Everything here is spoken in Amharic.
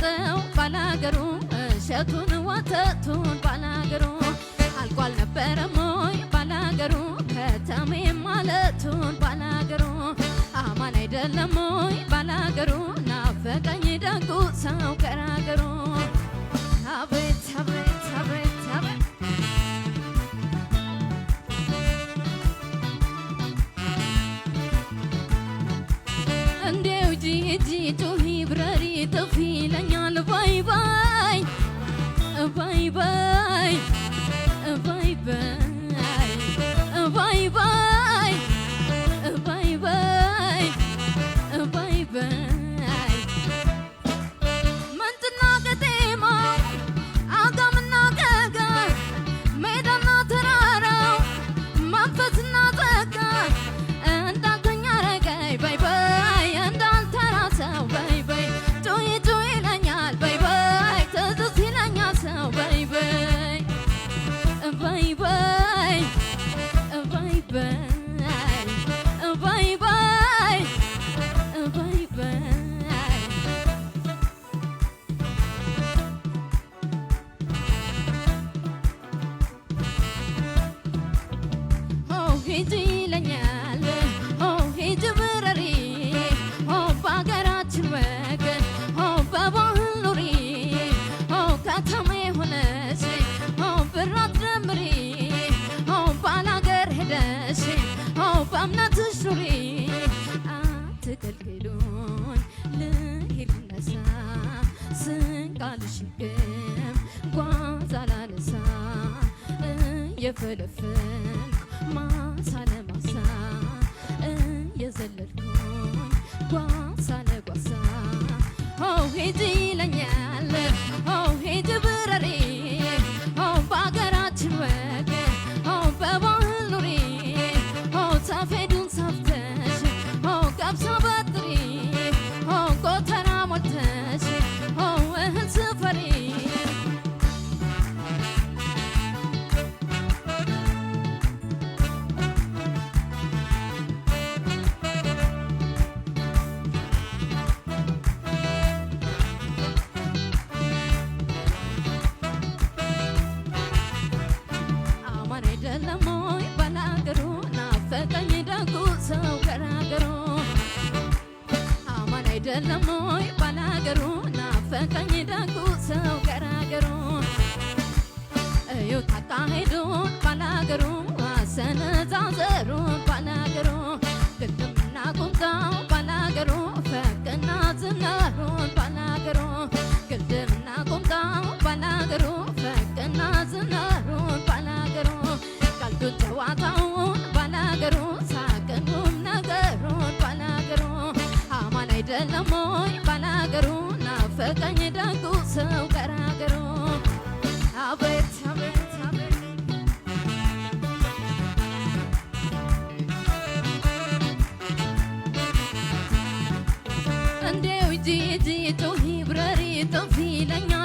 ቢያጣፍጠው ባላገሩ እሸቱን ወተቱን ባላገሩ አልቋል ነበረም ወይ ባላገሩ ከተሜ ማለቱን ባላገሩ አማን አይደለም ወይ ባላገሩ ናፈቀኝ ደጉ ሰው ገራገሩ አቤት አቤት አቤት አቤት እንዴው ጂጂ ጩሂ ብረሪ ጥፊ ይለኛል ባይ ባይ ባይ ባይ ባይ ባይ ባይ ባይ ባይ ባይ ባይ ባይ መንጥና ከተማ አጋምና ገጋ ሜዳና ተራራው መንፈስና ጸጋ እንዳልተኛ ረገይ ባይ ባይ እንዳልተራሰው ባይ ባይ ጩይ ጩይ ይለኛል ባይ ባይ ትዝዝ ይለኛል ሰው ባይ ባይ ባይ ባይ ባይ ባይ ባይ ባይ ባይ ባይ ሂጂ ይለኛል ሂጂ ብረሪ በአገራችን ወግ በባህል ኑሪ ከተማ ሆነሽ ብር አትደምሪ ባላገር ሄደሽ በእምነትሽ ኑሪ አትከልክሉን ልሂድ ልነሳ ስንቅ አልሸከም ጓዝ አላነሳ እየፈለፈልኩ ማሳ ለማሳ እየዘለልኩኝ ጓሳ ለጓሳ ሂጂ ይለኛል ሂጂ ብረሪ በአገራችን ወግ በባህል ኑሪ ሰፌዱን ሰፍተሽ ገብሳ በጥሪ ጎተራ ሞልተሽ እህል ስፈሪ አማን አይደለም ወይ ባላገሩ ናፈቀኝ ደጉ ሰው ገራገሩ አማን አይደለም ወይ ባላገሩ ናፈቀኝ ደጉ ሰው ገራገሩ እዩት አካሄዱን ባላገሩ አሰነዛዘሩን ባላገሩ ግጥምና ቁምጣው ባላገሩ ፈቅና ዝናሩን ባላገሩ ግጥምና ቁምጣው ባላገሩ ፈቅና ዝናሩን ባላገሩ ቀልዱን ጨዋታውን ባላገሩ ሳቅኑም ነገሩን ባላገሩ አማን አይደለም ወይ ባላገሩ ናፈቀኝ ደጉ ሰው ገራገሩ አቤት አቤት አቤት እንዴው ጂጂ ጩሂ ብረሪ ጥፊ ይለኛል